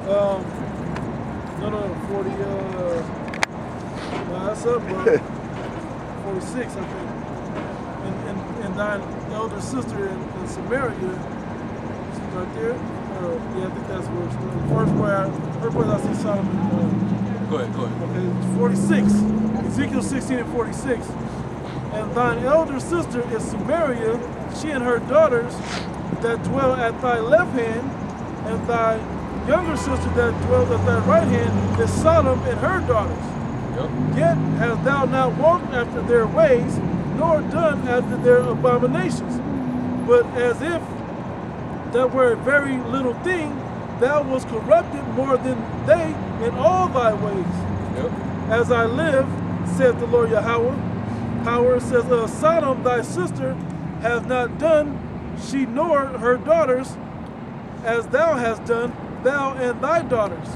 No, 40, that's up, bro. 46, I think. And thine elder sister in Samaria, she's right there. Yeah, I think that's where it's first where I see Solomon. Go ahead. Okay, it's 46. Ezekiel 16 and 46. And thine elder sister is Samaria, she and her daughters that dwell at thy left hand, and thy younger sister that dwells at thy right hand is Sodom and her daughters. Yep. Yet hast thou not walked after their ways, nor done after their abominations. But as if that were a very little thing, thou wast corrupted more than they in all thy ways. Yep. As I live, saith the Lord Yahweh. Power says, Sodom, thy sister, has not done, she nor her daughters, as thou hast done, thou and thy daughters.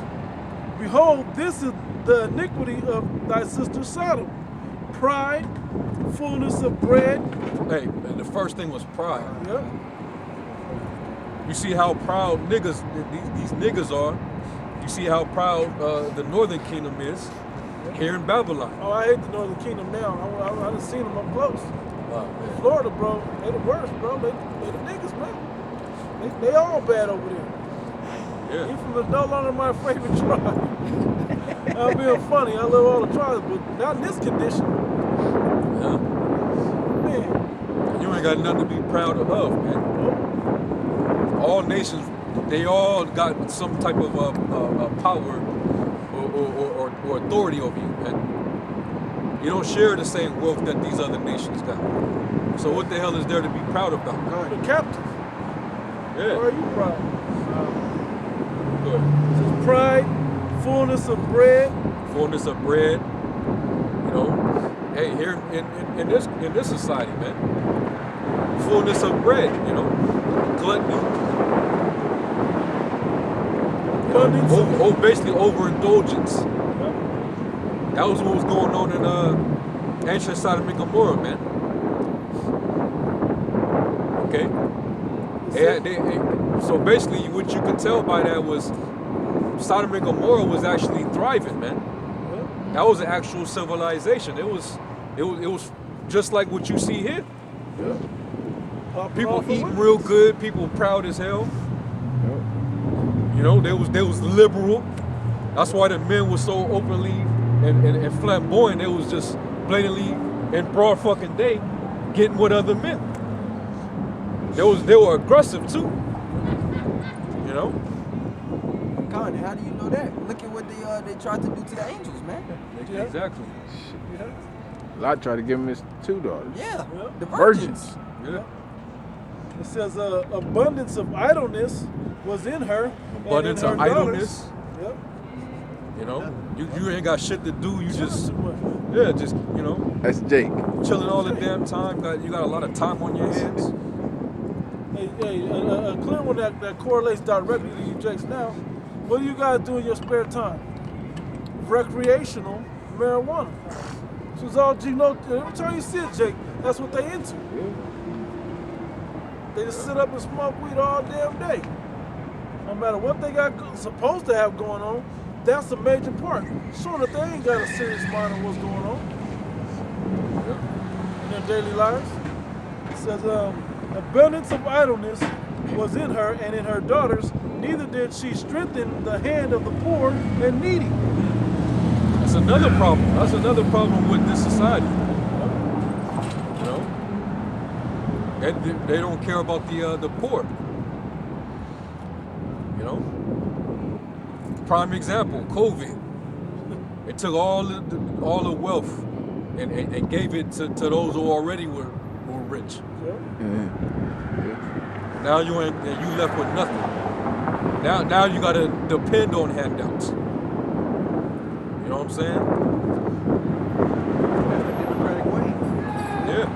Behold, this is the iniquity of thy sister Sodom. Pride, fullness of bread. Hey, and the first thing was pride. Yep. You see how proud niggas, these niggas are. You see how proud the northern kingdom is here in Babylon. Oh, I hate the northern kingdom now. I done seen them up close. Oh, man. Florida, bro, they the worst, bro. They the niggas, man. They all bad over there. Yeah. Even the no longer my favorite tribe. I'm being funny. I love all the tribes, but not in this condition. Yeah. Man. You ain't got nothing to be proud of, man. All nations, they all got some type of power or authority over you, man. You don't share the same wealth that these other nations got. So what the hell is there to be proud about? The captive. Yeah. Why are you proud? Go ahead. This is pride, fullness of bread. Fullness of bread. You know, hey, here in this society, man, fullness of bread. You know, gluttony. Basically overindulgence. Yep. That was what was going on in ancient Sodom and Gomorrah, man. Okay. So basically, what you could tell by that was Sodom and Gomorrah was actually thriving, man. Yep. That was an actual civilization. It was just like what you see here. Yep. People eating real good. People proud as hell. You know, they was liberal. That's why the men were so openly and flamboyant. They was just blatantly in broad fucking day getting with other men. They were aggressive too. You know? Con, how do you know that? Look at what they tried to do to the angels, man. Yeah. Exactly. Yeah. Lot tried to give him his 2 daughters. Yeah. Yep. The virgins. Yeah. It says abundance of idleness was in her. Abundance of idleness. Yep. You know, you ain't got shit to do. You just, Too much, man. yeah, just, you know, That's Jake. chilling all the damn time. You got a lot of time on your hands. Hey, a clear one that correlates directly to you, Jakes. Now, what do you guys do in your spare time? Recreational marijuana. So it's all, you know, every time you see it, Jake, that's what they into. They just sit up and smoke weed all damn day. No matter what they got supposed to have going on, that's a major part. Showing that they ain't got a serious mind on what's going on in their daily lives. It says, abundance of idleness was in her and in her daughters, neither did she strengthen the hand of the poor and needy. That's another problem. That's another problem with this society. You know, and they don't care about the poor. You know, prime example, COVID. It took all the wealth and gave it to those who already were rich. Now you left with nothing. Now you gotta depend on handouts. You know what I'm saying? Yeah.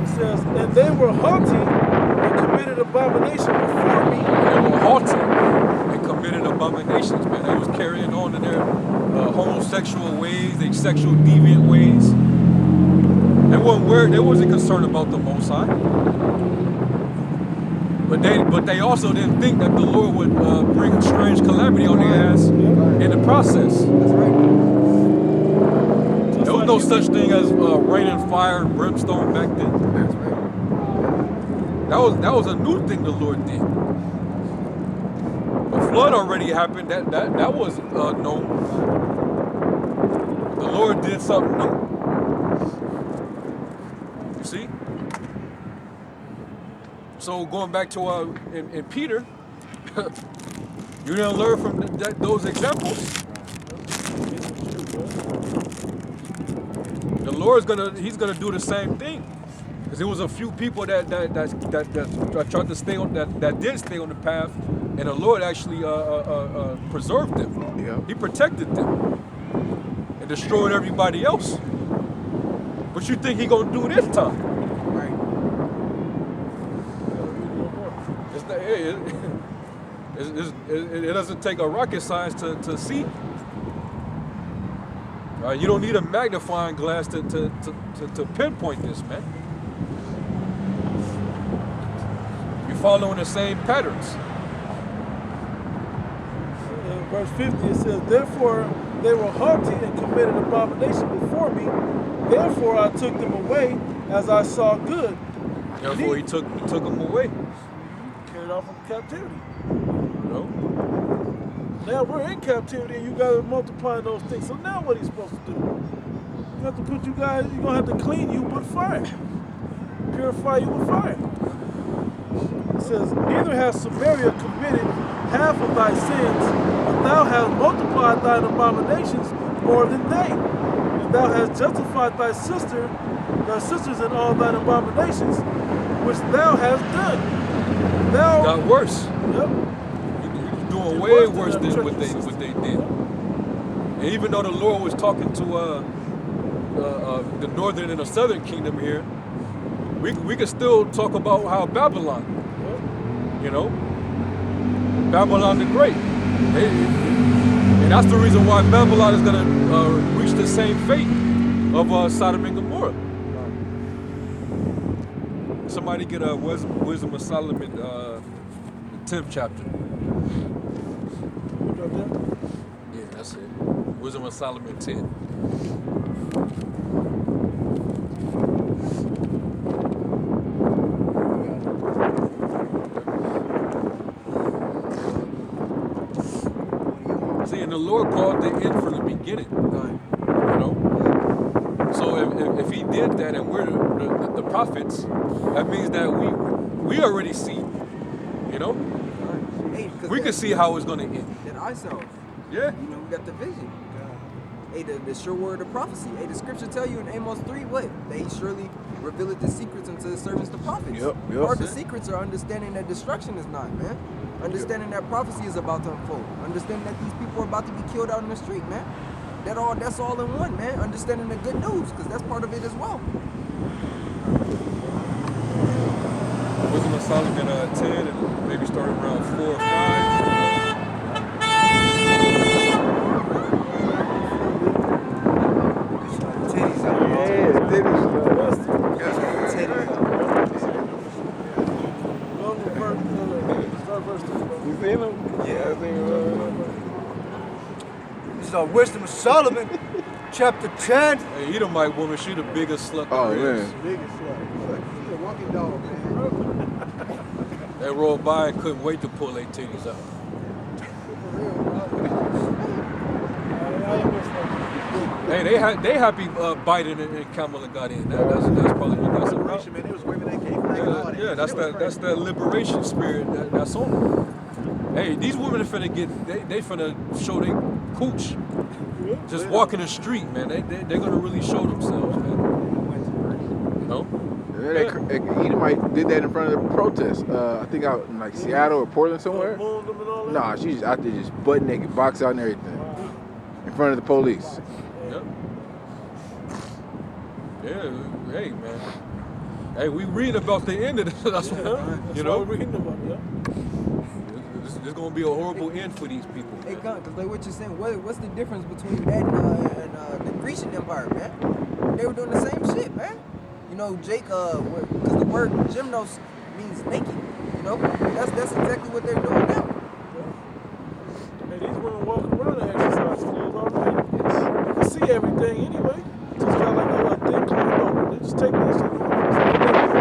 It says, and they were haughty and committed abomination before me. They were haughty and committed abominations, man. They was carrying on in their homosexual ways, their sexual deviant ways. They wasn't concerned about the Most High. But they also didn't think that the Lord would bring strange calamity on their ass in the process. That's right. There was no such thing as rain and fire and brimstone back then. That's right. That was a new thing the Lord did. The flood already happened. That was known. The Lord did something new. You see? So going back to in Peter, you didn't learn from those examples. The Lord's He's gonna do the same thing, because there was a few people that tried to stay on that did stay on the path, and the Lord actually preserved them. Yeah. He protected them and destroyed everybody else. What you think He gonna do this time? Right. It's not, it doesn't take a rocket science to see. You don't need a magnifying glass to pinpoint this, man. You're following the same patterns. In verse 50 it says, therefore they were haughty and committed abomination before me. Therefore I took them away as I saw good. Therefore he took them away. Carried off from captivity. You know? Now we're in captivity and you guys are multiplying those things. So now what are you supposed to do? You have to put you guys, you're going to have to clean you with fire. Purify you with fire. It says, neither has Samaria committed half of thy sins, but thou hast multiplied thine abominations more than they. And thou hast justified thy sisters in all thine abominations, which thou hast done. Thou Got worse. Yep. Doing way worse than what they did. And even though the Lord was talking to the northern and the southern kingdom here, we can still talk about how Babylon, you know, Babylon the Great, and that's the reason why Babylon is gonna reach the same fate of Sodom and Gomorrah. Somebody get a Wisdom of Solomon, the 10th chapter. Yeah, that's it. Wisdom of Solomon 10. See, and the Lord called the end from the beginning. You know? So if He did that and we're the prophets, that means that we already see, you know? Hey, We can see how it's going to end. That I saw. Yeah. You know, we got the vision. Hey, the sure word of prophecy. Hey, the scripture tell you in Amos 3, what? That He surely revealed the secrets unto His servants, the prophets. Yep. Part of the secrets are understanding that destruction is not, man. Understanding that prophecy is about to unfold. Understanding that these people are about to be killed out in the street, man. That's all in one, man. Understanding the good news, because that's part of it as well. Wisdom of Solomon 10 and maybe starting around 4 or 5. Titties out. Yeah, titties. Titties out. Start verse 2. You seen them? Yeah. I seen This is our Wisdom of Solomon, chapter 10. Hey, Edomite woman, she the biggest slut Oh, there is. man. Biggest slut. He's a walking dog, man. They rolled by and couldn't wait to pull their titties out. Hey, they happy Biden and Kamala got in. That's probably what that's about. Man, they was waving that gay flag and all that. Yeah, that's that liberation spirit that's on them. Hey, these women are finna they finna show they cooch. Just walking the street, man. They're gonna really show themselves, man. You know? Edomite did that in front of the protest. I think out in like Seattle or Portland somewhere. Mooned them and all that? Nah, she's out there just butt naked, box out and everything, in front of the police. Yeah. Yeah. Hey, man. Hey, we read about the end of this. That's what, you know. We're reading about it, There's gonna be a horrible end for these people. Hey, because like what you're saying, what's the difference between that and the Grecian Empire, man? They were doing the same shit, man. You know, Jake, because the word gymnos means naked. You know, that's exactly what they're doing now. And these women walk around in exercise clothes already. You can see everything anyway. Just got like a thin cloth on. They just take this shit off.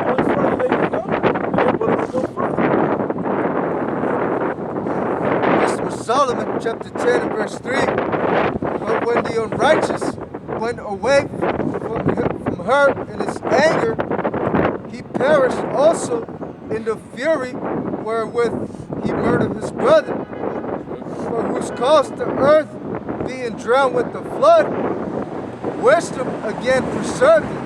Only further they can go, and they wouldn't go further. This was Solomon, chapter 10 and verse 3. But when the unrighteous went away from her in his anger, he perished also in the fury wherewith he murdered his brother, for whose cause the earth being drowned with the flood, wisdom again preserved it,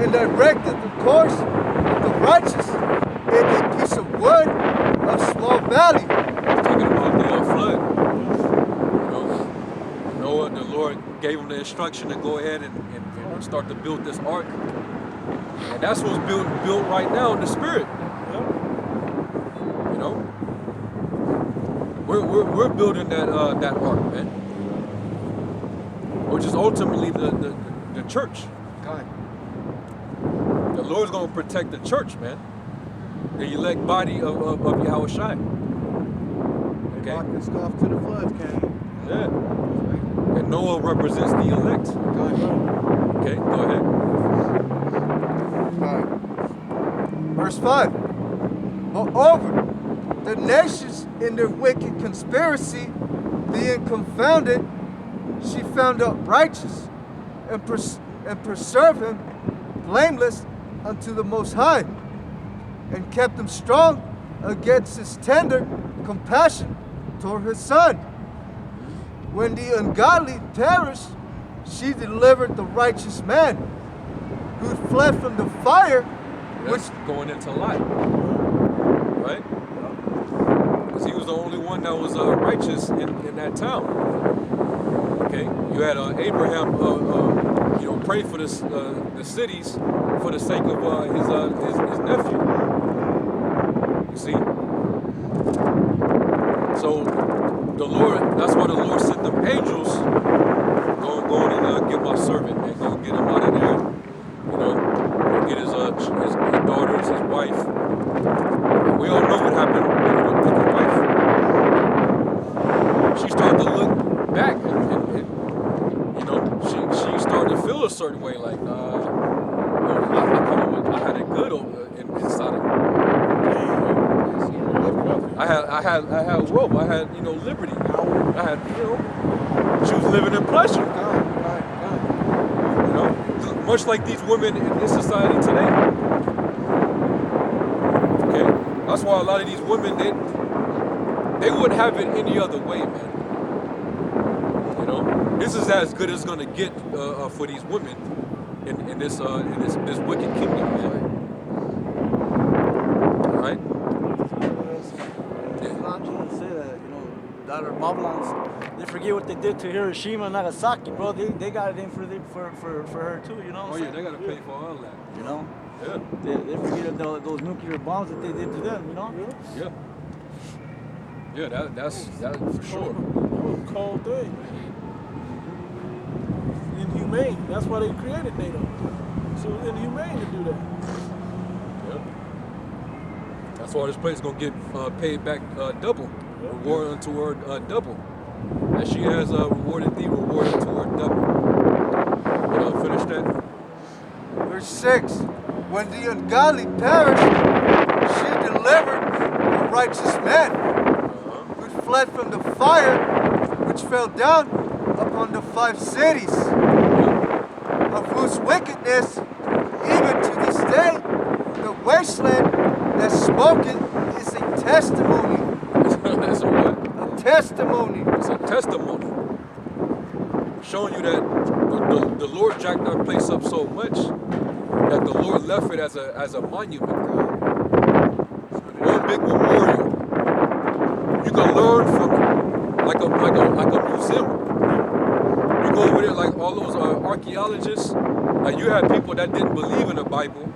and directed the course of the righteous in a piece of wood of small value. Talking about the flood. Noah, the Lord gave him the instruction to go ahead and start to build this ark. And that's what's built right now in the spirit. You know? We're building that ark, man. Which is ultimately the church. God. The Lord's gonna protect the church, man. The elect body of Yahweh Shai. They marked this off to the floods, Kenny. Yeah. And Noah represents the elect. Okay, go ahead. Verse 5. Moreover, the nations in their wicked conspiracy being confounded, she found out righteous and preserved him blameless unto the Most High, and kept him strong against his tender compassion toward his son. When the ungodly perished, she delivered the righteous man, who fled from the fire, That's going into Lot, right? Because he was the only one that was righteous in that town. Okay, you had Abraham, pray for the cities for the sake of his nephew. You see, so the Lord. That's why the Lord sent them angels. Go and get my servant, man. Go get him out of there. You know, go get his daughters, his wife. And we all know what happened with the wife. She started to look back and she started to feel a certain way, like I had it good over inside of me. I had wealth. I had liberty. I had she was living in pleasure. Much like these women in this society today. Okay, that's why a lot of these women they wouldn't have it any other way, man. This is as good as it's gonna get for these women in this wicked kingdom, man. All right. Say that, daughter of Babylon's, they forget what they did to Hiroshima and Nagasaki, bro. They got it in for her too, Oh yeah, they gotta pay for all that. Yeah. They forget those nuclear bombs that they did to them, Yeah. Yeah, that's for sure. That was a cold thing. Inhumane. That's why they created NATO. So it's inhumane to do that. Yeah. That's why this place is gonna get paid back double. Reward unto her double. As she has rewarded thee, reward unto her double. Finish that. Verse 6. When the ungodly perished, she delivered the righteous man, who fled from the fire which fell down upon the 5 cities, of whose wickedness, even to this day, the wasteland that smoketh is a testimony. That's a what? A testimony. It's a testimony. Showing you that the Lord jacked that place up so much that the Lord left it as a monument. One big memorial. You can learn from it like a museum. You go over there like all those archaeologists. Like you had people that didn't believe in the Bible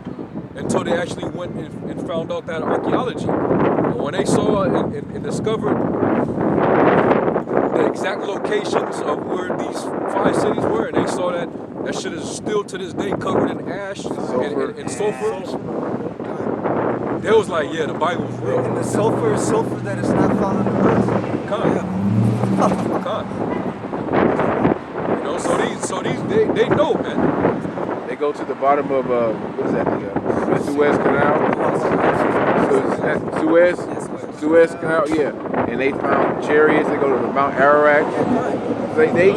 until they actually went and found out that archaeology. And when they saw and discovered the exact locations of where these 5 cities were, and they saw that shit is still to this day covered in ash and sulfur. They was like, yeah, the Bible's And real. the sulfur is sulfur that is not found on the earth. Con. You know, so these they know, man. They go to the bottom of what is that? The Suez Canal. Suez Canal, yeah. And they found chariots. They go to the Mount Ararat. They They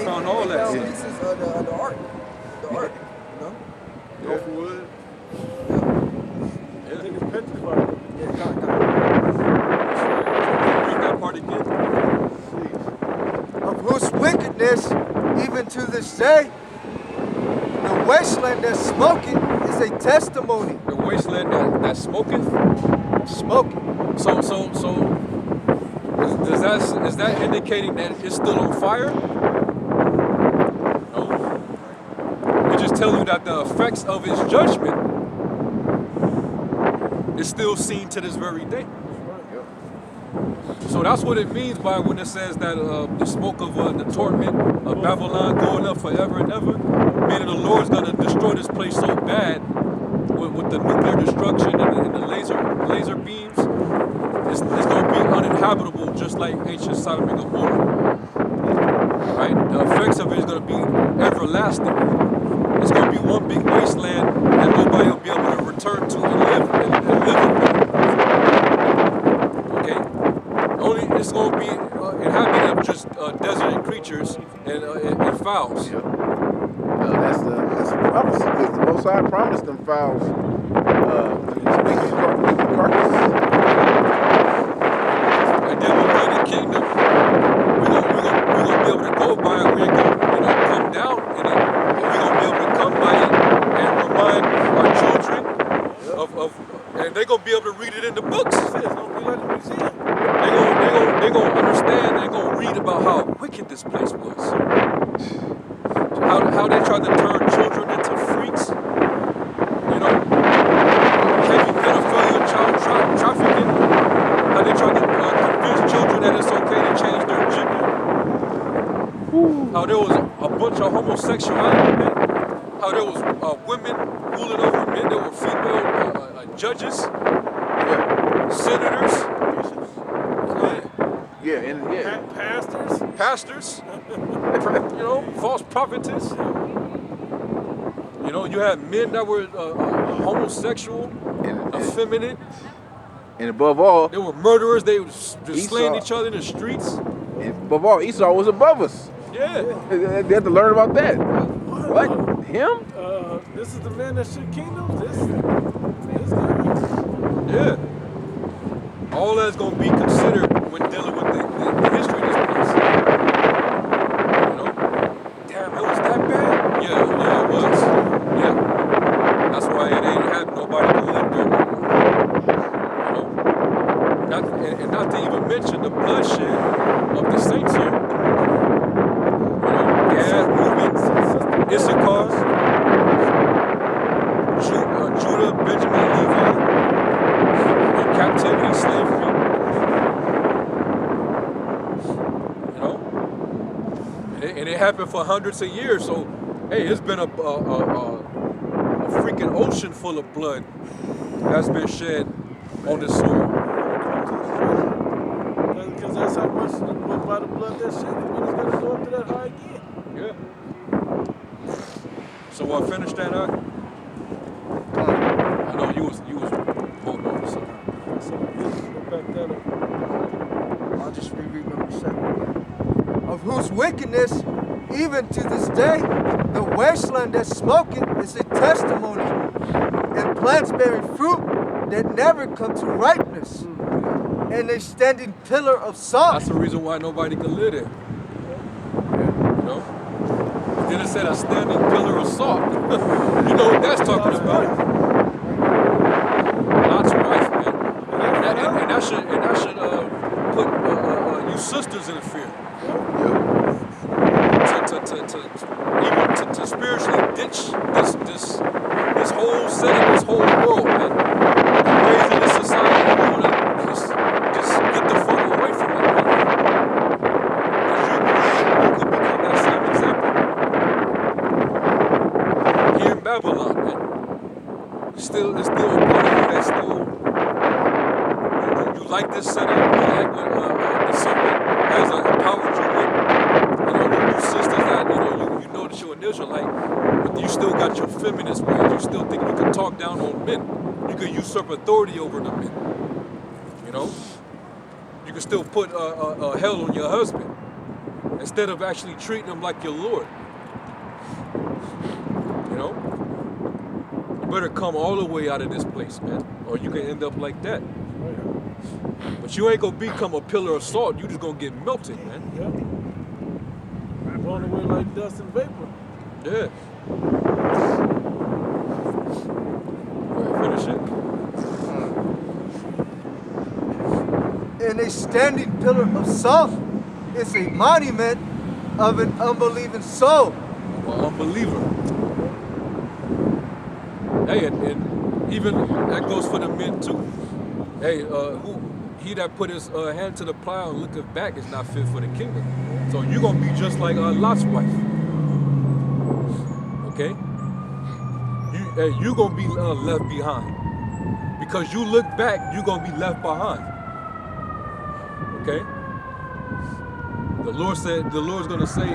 found all they that. found Yeah. pieces of the ark. The ark, you know? Go for wood. Yeah. I think it's petrified. Yeah, God. Read that part again. Of whose wickedness, even to this day, the wasteland that's smoking is a testimony. The wasteland that's smoking. Smoking. So is that indicating that it's still on fire? No. It just tells you that the effects of its judgment is still seen to this very day. So that's what it means by when it says that the smoke of the torment of Babylon going up forever and ever, meaning the Lord's gonna destroy this place so bad with the nuclear destruction and the laser beams. It's going to be uninhabitable, just like ancient Sodom and Gomorrah. Right? The effects of it is going to be everlasting. It's going to be one big wasteland that nobody will be able to return to and live upon. Okay? It's going to be inhabited of just desert creatures and fowls. Yep. That's the prophecy, because the Most High promised them fowls to make the carcass. And then when we're in the kingdom, we're gonna be able to go by it. We ain't gonna, come down in it, but we're gonna be able to come by it and remind our children of and they're gonna be able to read it in the books. It's gonna be like a museum. They gonna understand. They're gonna read about how wicked this place was. How they tried to turn children into freaks. Heavy pedophilia, child trafficking. How they tried to convince children that it's okay to change their gender. How there was a bunch of homosexuality, man. How there was women ruling over men. There were female judges, senators, pastors, false prophetess. You had men that were homosexual, effeminate. And above all, They were murderers. They were just slaying Esau. each other in the streets. and above all, Esau was above us. Yeah. They had to learn about that. What? Him? This is the man that shook kingdoms. This guy. Yeah. All that's going to be considered when dealing with the history of this place. Damn, it was that bad? Yeah, it was. Yeah. That's why it ain't had nobody to live there no more. And not to even mention the bloodshed of the saints here. Gad, Reuben, Issachar, Judah, Benjamin, Levi, in captivity, slavery. And it happened for hundreds of years. So, hey, it's been a freaking ocean full of blood that's been shed on this soil. Because that's how much by the blood that shit. It's gonna go up to that high again. Yeah. So I finished that up. I know you was holding on to something. So go back that up. I'll just reread number 7 again. Of whose wickedness, even to this day, the wasteland that's smoking is a testimony, and plants bearing fruit that never come to ripeness, and a standing pillar of salt. That's the reason why nobody can live there. Then it said a standing pillar of salt. You know what that's talking about? Lot's wife, man. And that should put you sisters in fear. To spiritually ditch this whole setting, this whole world, man. The ways of this society, you want to just get the fuck away from it, man. You could become that same example. Here in Babylon, man. It's still a part of you that's still just said it, like when the serpent has empowered you with, you sisters that, you know that you're an Israelite, but you still got your feminist ways. You still think you can talk down on men. You can usurp authority over the men. You can still put hell on your husband instead of actually treating him like your Lord. You better come all the way out of this place, man, or you can end up like that. But you ain't gonna become a pillar of salt. You just gonna get melted, man. Yeah. Blown away like dust and vapor. Yeah. Go ahead, finish it. And a standing pillar of salt is a monument of an unbelieving soul. An unbeliever. Hey, and even that goes for the men too. Hey, he that put his hand to the plow and looketh back is not fit for the kingdom. So you're gonna be just like Lot's wife. Okay? You're gonna be left behind. Because you look back, you're gonna be left behind. Okay? The Lord's gonna say,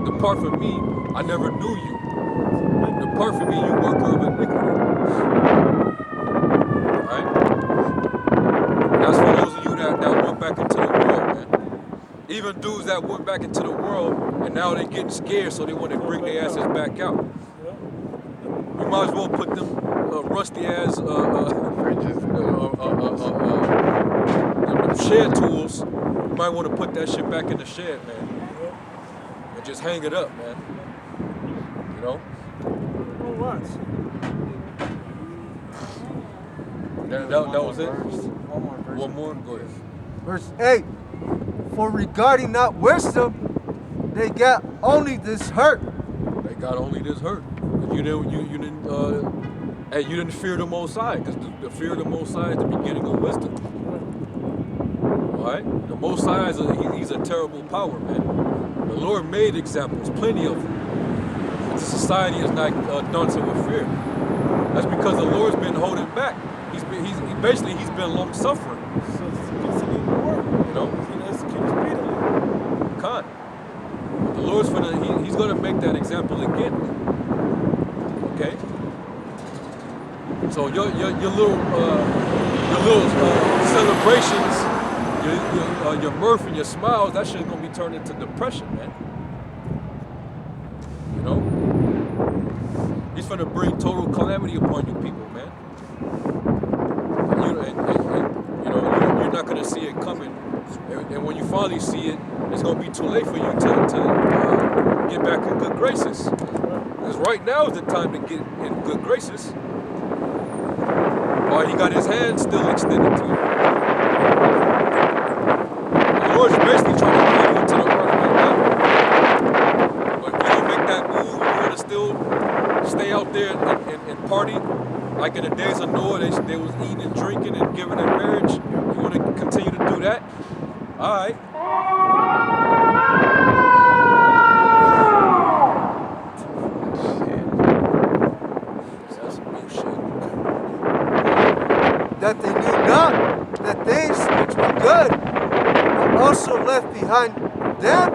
depart from me, I never knew you. Depart from me, you worker of iniquity. Alright? That's for those of you that went back into the world, man. Even dudes that went back into the world and now they getting scared, so they want to bring their asses back out. You might as well put them rusty ass shed tools. You might want to put that shit back in the shed, man, and just hang it up, man. Watch. That was it. One more. Go ahead. Verse 8. For regarding not wisdom, they got only this hurt. They got only this hurt. You didn't fear the Most High, because the fear of the Most High is the beginning of wisdom. All right? The Most High he's a terrible power, man. The Lord made examples, plenty of them. But the society is not dancing with fear. That's because the Lord's been holding back. He's been long suffering. So it's a need to work. He's going to execute speedily. Can't. The Lord's he's gonna make that example again. Okay? So your little celebrations, your mirth and your smiles, that shit's gonna be turned into depression, man. He's gonna bring total calamity upon you people, man. You're not gonna see it coming. And when you finally see it, it's gonna be too late for you to get back in good graces. Because right now is the time to get in good graces. While he got his hand still extended to you. The Lord's basically trying to call you into the earth right now. But if you don't make that move, you want to still stay out there and party. Like in the days of Noah, they was eating and drinking and giving in marriage. You want to continue to do that? All right. That's some bullshit. That they knew not the things which were good, but also left behind them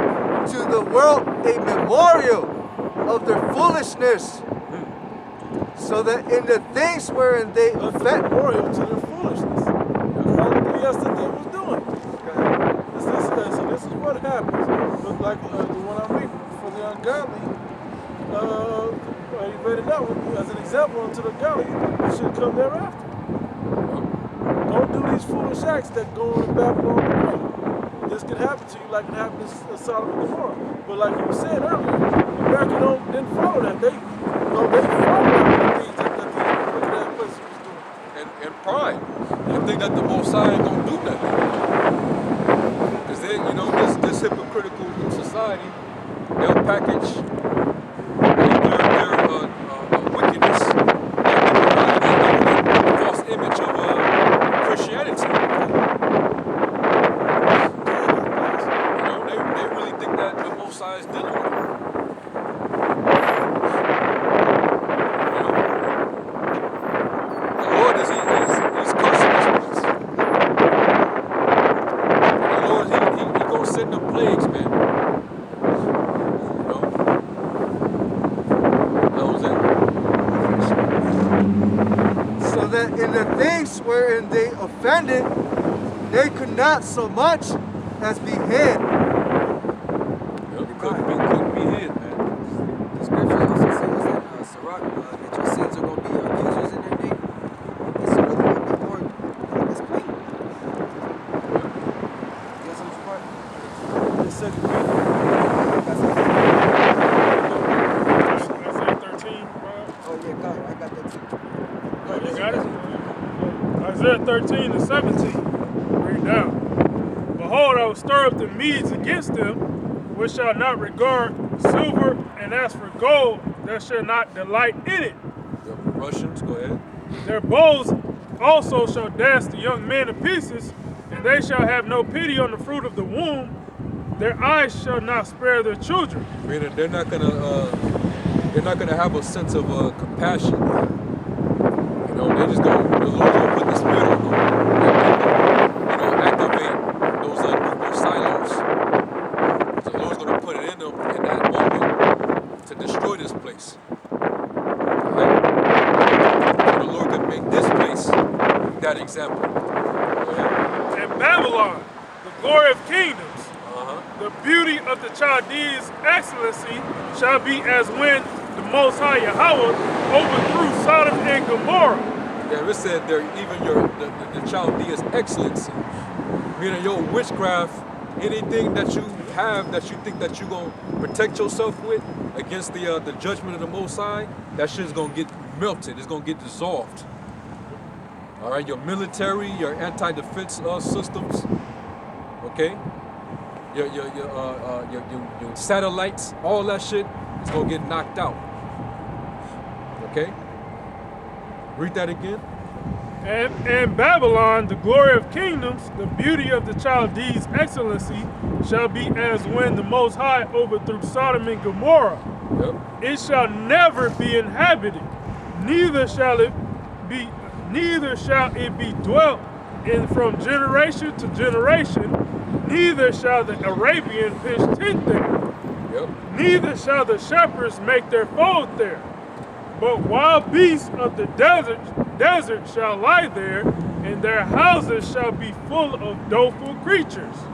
to the world a memorial of their foolishness, so that in the things wherein they offend, Memorial to their foolishness. All the BS that they was doing. So this is what happens. But like the one I'm reading, for the ungodly, you read it out as an example unto the godly, you should come thereafter. Don't do these foolish acts that go on in Babylon and Rome. This can happen to you like it happened in Sodom and Gomorrah. But like you were saying earlier, America didn't follow that. They followed the things that these wicked ass places was doing. And pride. You think that the Most High ain't gonna do nothing. Because then, this hypocritical society, they'll package their wickedness and the false image of Christianity. They really think that the Most High is dealing with them. The Lord he's cursing this place. offended, they could not so much as be hid. Yep, couldn't be hid, man. The scriptures also say this in Sirach, that your sins are going to be accusers in their day. And so whether it be Lord, it's clean. You got something, Spark? The second Peter. Isaiah 13, Oh, yeah, got it. I got that too. Go ahead, you listen, got it? listen. Isaiah 13 and 17. Read down. Behold, I will stir up the Medes against them, which shall not regard silver, and as for gold, that shall not delight in it. Yep, Russians, go ahead. Their bows also shall dash the young men to pieces, and they shall have no pity on the fruit of the womb. Their eyes shall not spare their children. Meaning they're not gonna have a sense of compassion. You know, the Lord's gonna put the spirit on them. And, activate those nuclear silos. So the Lord's gonna put it in them in that moment to destroy this place. Right? So the Lord can make this place that example. Go ahead. And Babylon, the glory of kingdoms, Uh-huh. the beauty of the Chaldees' excellency shall be as when the Most High Yahweh overthrew Sodom and Gomorrah. Yeah, it said there even the Chaldees' excellency. Meaning your witchcraft, anything that you have that you think that you're gonna protect yourself with against the judgment of the Most High, that shit's gonna get melted. It's gonna get dissolved. All right, your military, your anti-defense systems, okay, your satellites, all that shit is gonna get knocked out. Okay, read that again. And Babylon, the glory of kingdoms, the beauty of the Chaldees' excellency, shall be as when the Most High overthrew Sodom and Gomorrah. Yep. It shall never be inhabited, neither shall it be dwelt in from generation to generation, neither shall the Arabian pitch tent there, Yep. neither shall the shepherds make their fold there. But wild beasts of the desert shall lie there, and their houses shall be full of doleful creatures.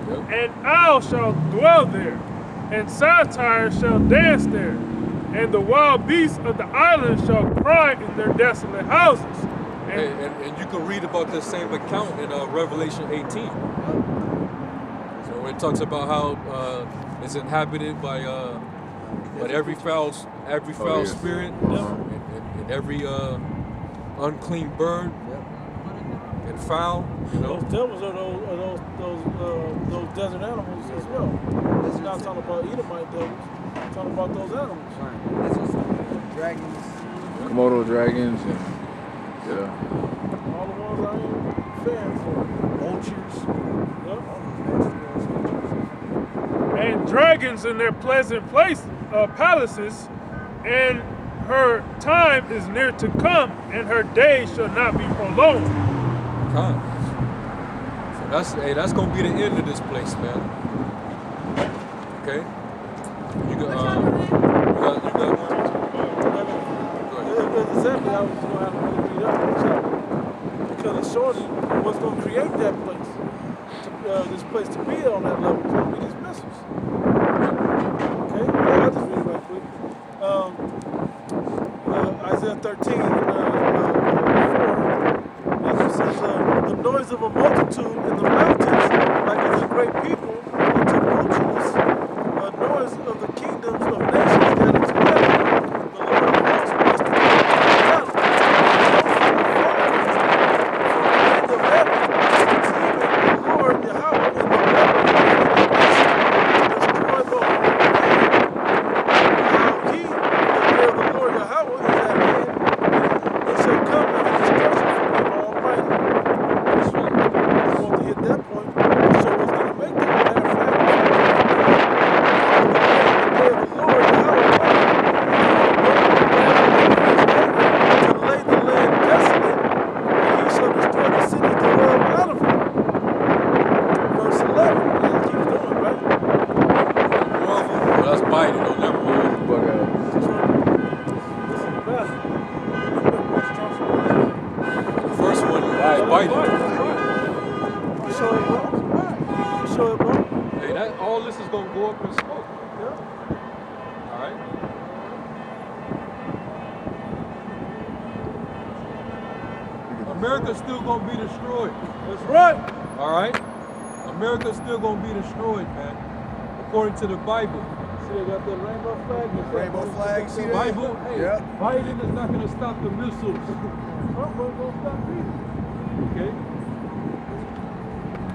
Yep. And owls shall dwell there, and satyrs shall dance there, and the wild beasts of the islands shall cry in their desolate houses. And you can read about the same account in Revelation 18. So it talks about how it's inhabited by every foul spirit and every unclean bird and fowl. You know. Those devils are those desert animals as well. It's not talking about Edomite devils. It's talking about those animals. Right. Lizards, dragons. Komodo dragons and yeah. All the ones I ain't fan for. Vultures. Yep. And dragons in their pleasant palaces, and her time is near to come, and her days shall not be prolonged. Con. So that's gonna be the end of this place, man. Okay. You got Exactly, I was going to have to really beat up on the chapter. Because it's showing you what's going to create that place. This place to be on that level is going to be these missiles. Okay, I'll just read it right quick. Isaiah 13, 4. It says, the noise of a multitude in the mountains, like of a great people, a tumultuous noise of the kingdoms of nations gathered together. The Lord of hosts must come to battle. The heaven, even the Lord Yahweh in the battle to destroy show it, bro. Hey, that all this is gonna go up in smoke. Yeah. All right. America's still gonna be destroyed. That's right. All right. America's still gonna be destroyed, man. According to the Bible. See, they got that rainbow flag. Rainbow flag, see that? Bible. Hey, Yep. Biden is not gonna stop the missiles. Trump ain't gonna stop me. Okay.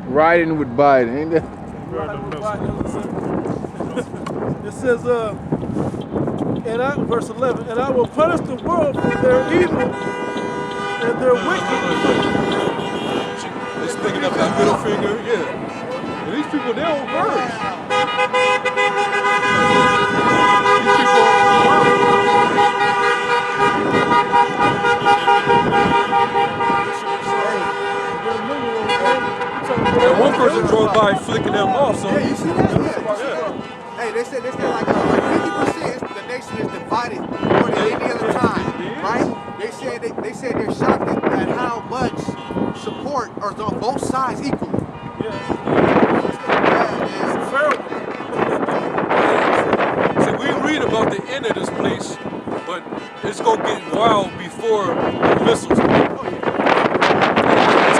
Riding with Biden, ain't that? It says, verse 11, and I will punish the world for their evil and their wickedness. They're sticking up that middle finger. Yeah. And these people, they don't verse. These people. And one person drove by flicking them off. So Yeah, you see that? Yeah. Hey, they said like 50% the nation is divided more than any other time, right? They said they're shocked at how much support are on both sides equally. See, we read about the end of this place, but it's gonna get wild before the missiles come. It's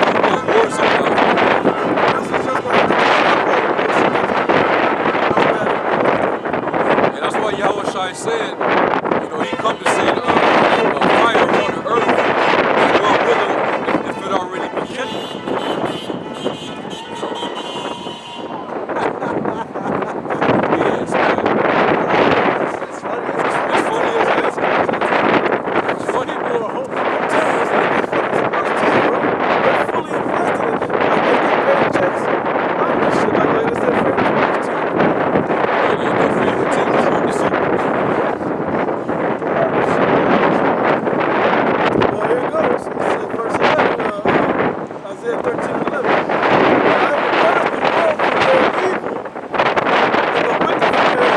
gonna get worse and worse. And that's why Yahushua said, he come to send a fire on the earth, and well willing if it already be kindled. Yes, man. It's funny. It's funny as hell. It's funny, bro. They're fully invested in it. Like they get paychecks. I don't shit like that. It's their favorite team. Their favorite team is on the Super Bowl. Well, here it goes. It says verse 11, Isaiah 13:11. I will punish the world for their evil and the wicked for their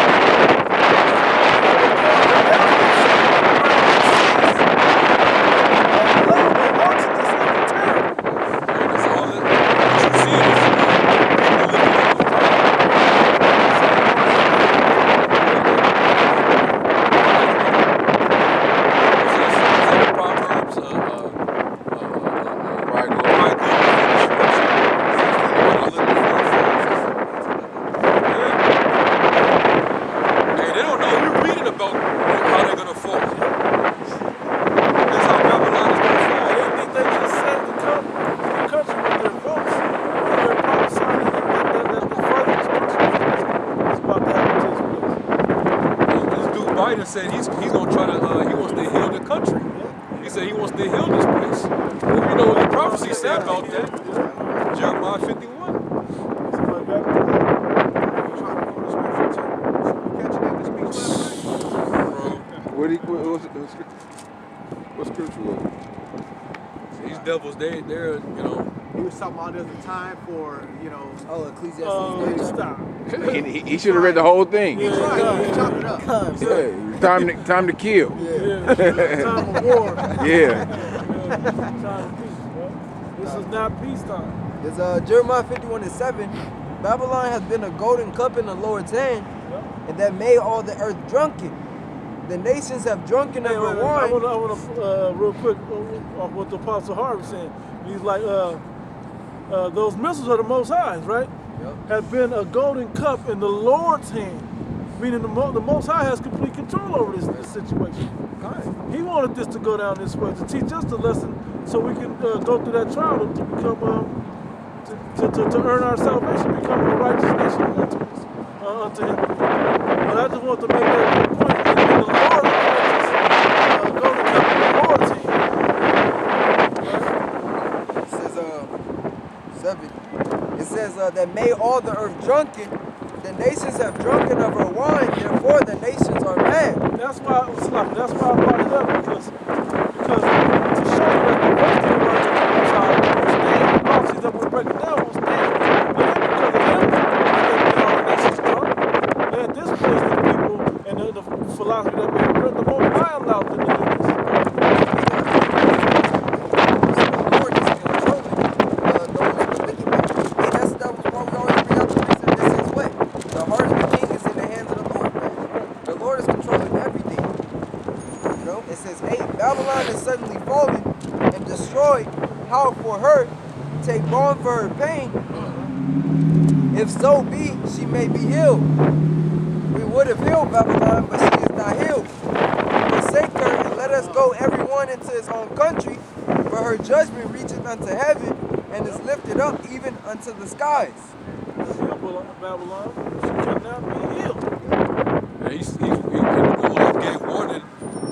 That's all that you see is people living in the Proverbs, Hey, they don't know. We're reading about how they're gonna fall. That's how Babylon is gonna fall. They think they just saved the country with their votes. And they're prophesying that the further destruction is about to happen to this place. This dude Biden said he's gonna try to he wants to heal the country. He said he wants to heal this place. Well, you know what the prophecy said about that? Jeremiah 51. Somebody got it? What scripture was it? These devils, they're He was talking about there's a time for, Oh, Ecclesiastes. Stop. He should have read the whole thing. He's right, he chopped it up. Yeah, time to kill. Yeah. Time of war. Yeah. Time of peace, bro. This is not peacetime. There's Jeremiah 51:7. Babylon has been a golden cup in the Lord's hand, and that made all the earth drunken. The nations have drunken of her I wine. want to real quick off what the Apostle Harvey saying. He's like, those missiles are the Most High's, right? Yep. Have been a golden cup in the Lord's hand, meaning the Most High has complete control over this situation. He wanted this to go down this way to teach us the lesson, so we can go through that trial to become to earn our salvation, become a righteous nation unto Him. But I just want to make that point. The Lord golden cup in the Lord's hand. It says 7. It says that made all the earth drunken. The nations have drunken of her wine, therefore the nations are mad. That's why I brought it up because to show you that the rest of the world outside will stand, the prophecies that we're breaking down will stand. But then because of them, they all the nations drunk. They had displaced the people and the philosophy that we have read. The Most High allowed them to do this. So the Lord is controlling those wicked people. And that was why we always bring out the take balm for her pain. If so be, she may be healed. We would have healed Babylon, but she is not healed. Forsake her and let us go every one into his own country, for her judgment reacheth unto heaven and is lifted up even unto the skies. Babylon, she cannot be healed. And the Lord gave warning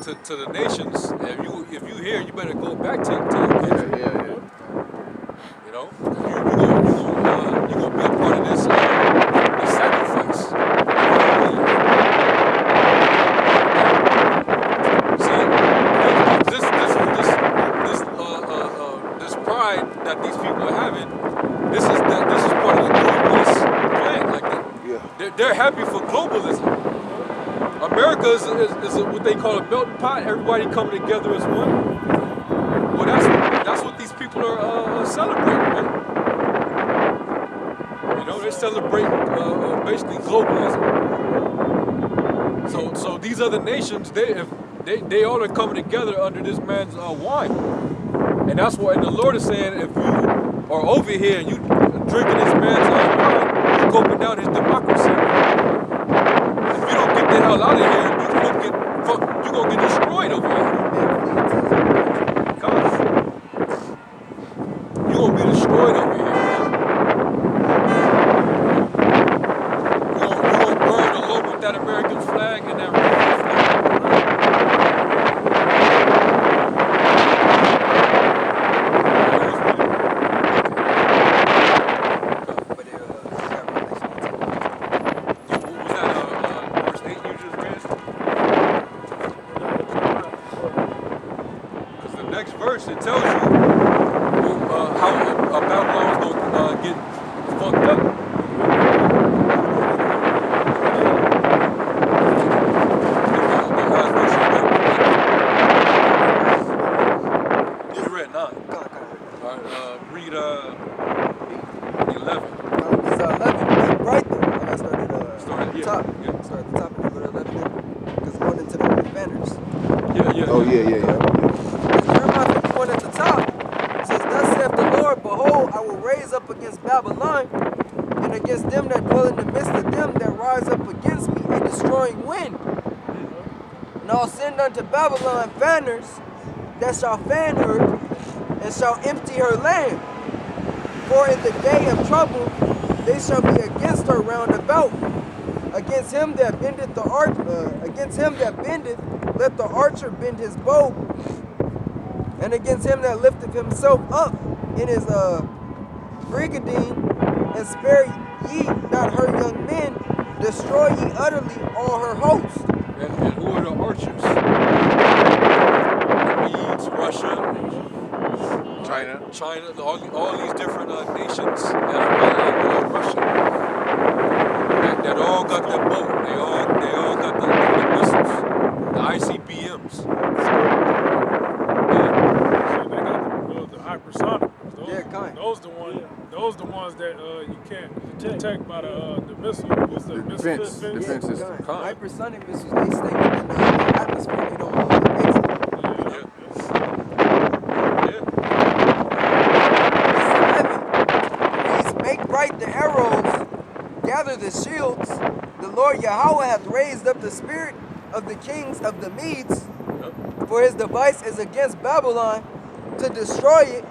to the nations. If you hear, you better go back to your country. Yeah. You know, you're gonna be a part of this sacrifice. See, this pride that these people are having, this is part of the globalist plan. Like they're happy for globalism. America is what they call a melting pot. Everybody coming together as one. Well, that's what these people are celebrating, right? You know, they're celebrating basically globalism. So these other nations, they all are coming together under this man's wine, and that's why. And the Lord is saying, if you are over here and you drinking this man's wine, you're coping down his democracy. If you don't get the hell out of here, you're gonna get destroyed over here. God, you're gonna be destroyed over here. You're gonna burn along with that American flag and that American flag. Verse, it tells you how Babylon was going to get fucked up. You read 9. All right, read 11. It's 11, right there. And I started at the top. Yeah. Start at the top and go to 11. Because going into the banners. Yeah. Oh, yeah. Jeremiah 51 at the top says, Thus saith the Lord, behold, I will raise up against Babylon and against them that dwell in the midst of them that rise up against me a destroying wind. And I'll send unto Babylon fanners that shall fan her and shall empty her land. For in the day of trouble they shall be against her round about. Against him that bendeth let the archer bend his bow. And against him that lifteth himself up in his brigandine, and spare ye not her young men, destroy ye utterly all her host. And who are the archers? The Medes, Russia, China, all these different nations that are allied with Russia. That all got their boat. They all got the missiles, the ICBMs. The hypersonic. Those the ones that you can't detect by the missile. What's the Defense system. Hypersonic missiles, they stay within the atmosphere. They don't exit. These make bright the arrows, gather the shields. The Lord Yahweh hath raised up the spirit of the kings of the Medes, for his device is against Babylon to destroy it,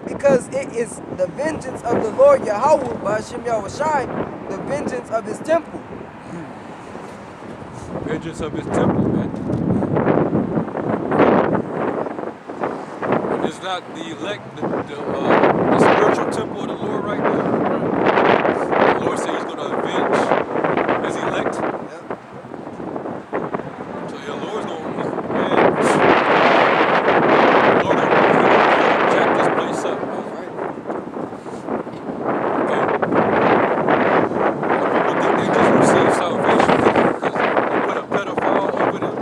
because it is the vengeance of the Lord Yahweh, by Hashem Yahushai, the vengeance of his temple. Vengeance of his temple, man. And is not the elect, the spiritual temple of the Lord right now? The Lord said he's going to avenge his elect. So the Lord's going to, man, the Lord going to jack this place up, man. Okay? And people think they just receive salvation because you put a pedophile over them.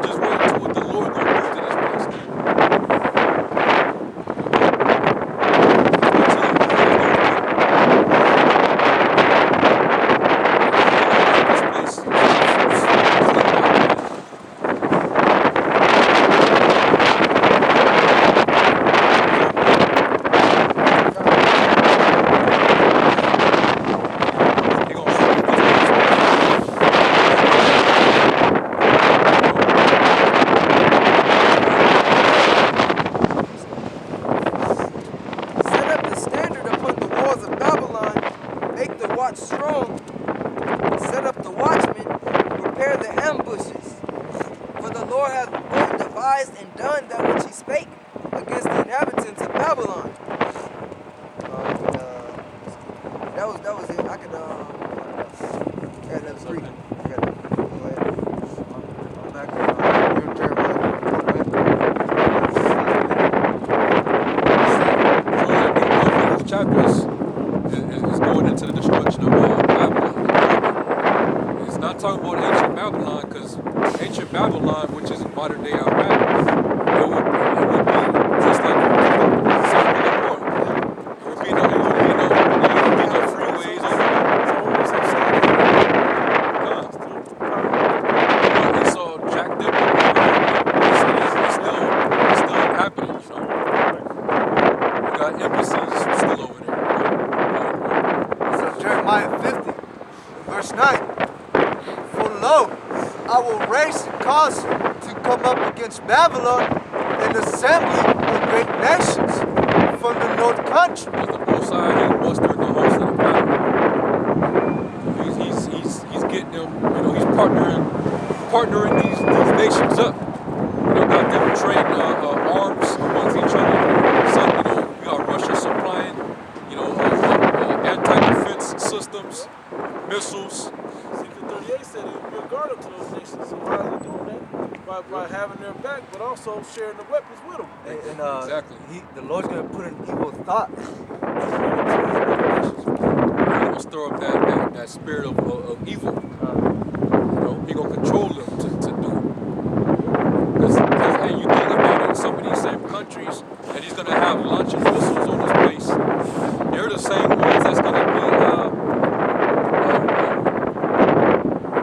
Just wait until what the Lord going to do to this place, man. watch strong, set up the watchmen, prepare the ambushes. For the Lord hath both devised and done that which he spake against the inhabitants of Babylon. That was it. I could add another 3. Go ahead. I'm back on Jeremiah. So these chapters is going into the destruction of Babylon. It's not talking about ancient Babylon, because ancient Babylon, which is modern day Iraq, it would be just like South Dakota. It would be no freeways over there. It's all jacked up. It's still happening, you know. We got embassies still over there. So Jeremiah 50, verse 9. For lo, I will raise the cause to come up against Babylon an assembly of great nations from the north country. Because the Most High, he mustering the host of the battle. He's getting them, you know, he's partnering these nations up. You know, got them trained arms amongst each other. Some, you know, we got Russia supplying, you know, anti-defense systems, missiles. Ezekiel 38 said he would be a guard to those nations. So how is he doing that? By having their back, but also sharing the weapons with them. And Exactly. the Lord's going to put an evil thought. He's gonna stir up that spirit of evil. You know, he gonna control them to do. Because and you think about it, some of these same countries that he's gonna have launching missiles on this place, they're the same ones that's gonna be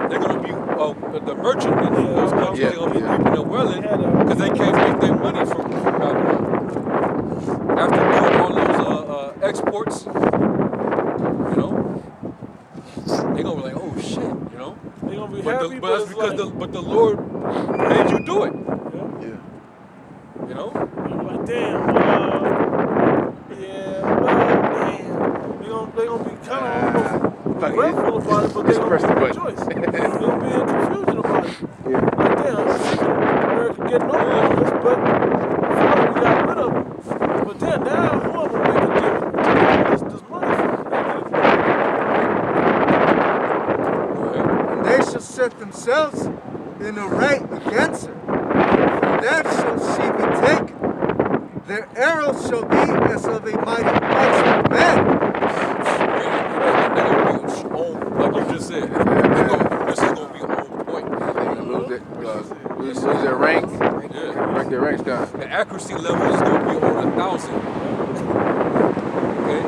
they're gonna be the merchantmen from those countries. Yeah, They're gonna be yeah. reaping their welling because they can't make their money from Babylon. After doing all those exports, you know, they're gonna be like, oh shit, you know. They're going to be But happy, that's it's because like, the Lord made you do it, Yeah. you know. they're like, damn, damn. They're gonna be kind of almost regretful about it, but they're Just gonna press the make a button. choice. They're gonna be in confusion about it. Yeah. Like, damn, America getting over on this, but before we got rid of them. But then now, who am gonna make a deal to get this money from? Go ahead. And they shall set themselves in array against her. From there shall she be taken. Their arrows shall be as of a mighty man. They're gonna be on, like you just said. This is gonna be on point. They're gonna lose their rank. Yeah. Rank their ranks down. The accuracy level is gonna be on 1,000. Okay.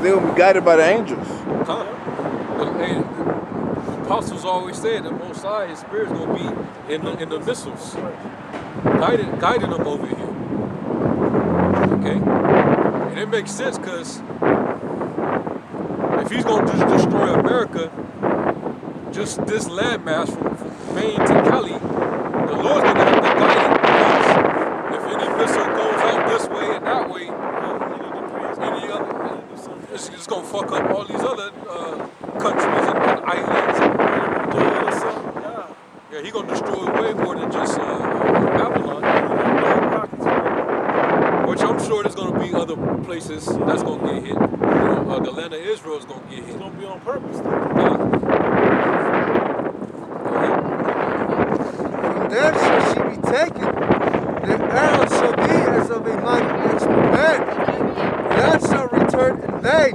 They're gonna be guided by the angels. Huh? The apostles always said the Most High, His Spirit's gonna be in the missiles, guiding them over here. Okay, and it makes sense because if He's gonna just destroy America, just this landmass from Maine to Cali, the Lord's gonna have to guide it because if any missile goes out this way and that way, any other, it's gonna fuck up all these other countries and islands. Yeah, he gonna destroy way more than just Babylon. Which I'm sure there's gonna be other places that's gonna get hit. You know, the land of Israel is gonna get hit. It's gonna be on purpose. Go ahead. From there shall she be taken. Their arrows shall be as of a mighty expert man. That shall return in vain.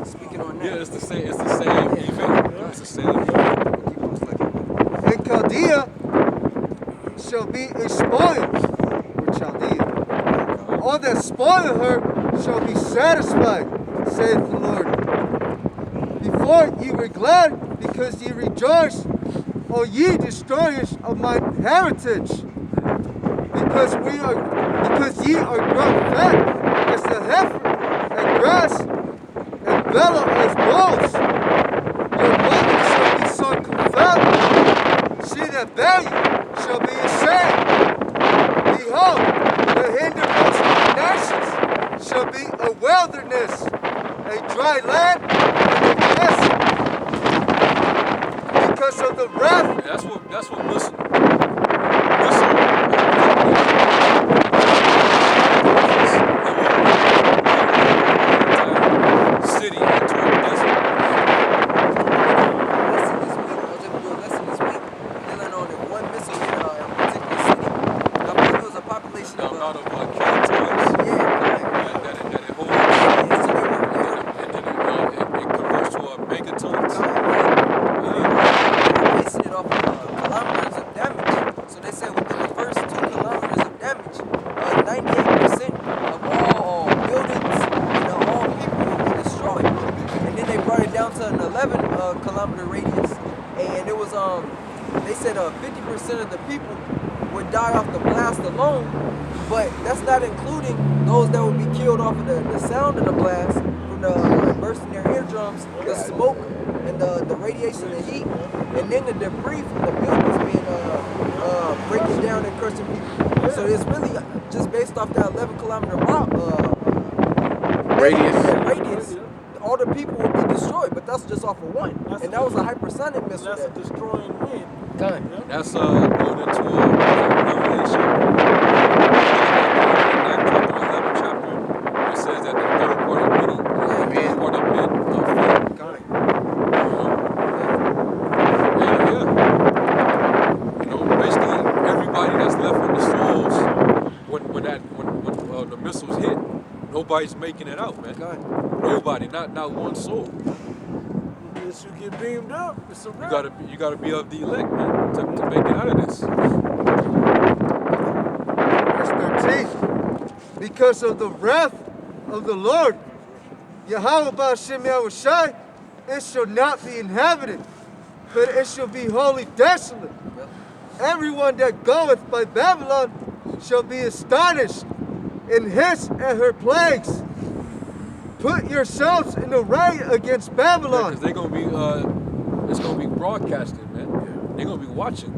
Speaking on that. Yeah, it's the same event. It's the same event. And Chaldea shall be a spoil for Chaldea. All that spoil her shall be satisfied, saith the Lord. Before ye were glad, because ye rejoiced, O ye destroyers of my heritage. Because ye are grown fat as the heifer, and grass, and bellow as bulls. Your mother shall be so confounded. She that bare you shall be ashamed. Behold, the shall be a wilderness, a dry land, and a desolate. Because of the wrath. That's what missile. City into a desert. Lesson this week, I was able to do a lesson this week, dealing on if one missile hit a particular city. I believe it was a population The of amount of kilotons yeah, correct. that it holds, Yeah, so they were and then it converts to a megatons. basing it off of kilometers of damage. So they said within the first 2 kilometers of damage, 98% of all buildings and all people will be destroyed. And then they brought it down to an 11 kilometer radius, and it was they said 50% of the people would die off the blast alone, but that's not including those that would be killed off of the sound of the blast from the bursting their eardrums, the smoke, and the radiation, the heat, and then the debris from the buildings being breaking down and crushing people. So it's really just based off that 11 kilometer radius. All the people will be destroyed, but that's just off of one. And that was a hypersonic missile. That's a destroying wind. Done. That's going into a Revelation. Chapter 11 chapter. It says that the third part of many, the third part of men fall. Got it. Basically everybody that's left on the soils when the missiles hit, nobody's making it out, man. Got it. Nobody, not one soul. Unless you get beamed up, it's a You wrap. gotta be of the elect, man, to make it out of this. Verse 13. Because of the wrath of the Lord, Yahweh Ba'ashem Yahushai, it shall not be inhabited, but it shall be wholly desolate. Everyone that goeth by Babylon shall be astonished in his and her plagues. Put yourselves in array against Babylon. Because they're gonna be, it's gonna be broadcasted, man. They're gonna be watching.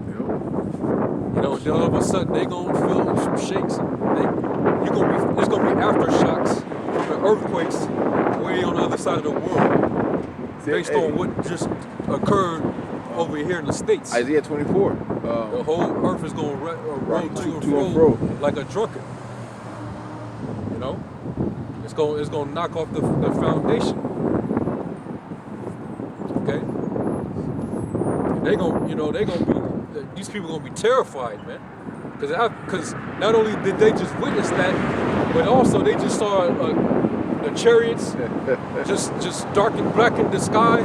You know, then all of a sudden they gonna feel some shakes. It's gonna be aftershocks from the earthquakes way on the other side of the world, based on what just occurred over here in the States. Isaiah 24. The whole earth is gonna roll to and fro like a drunkard. You know, it's gonna knock off the foundation. Okay, these people gonna be terrified, man, because not only did they just witness that, but also they just saw the chariots just blackened the sky.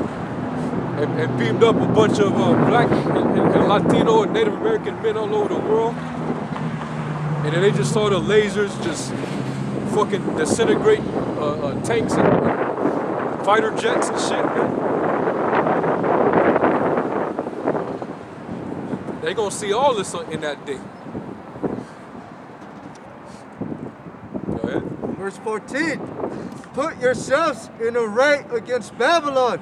And beamed up a bunch of black and Latino and Native American men all over the world. And then they just saw the lasers just fucking disintegrate tanks and fighter jets and shit, man. They gonna see all this in that day. Go ahead. Verse 14. Put yourselves in array against Babylon.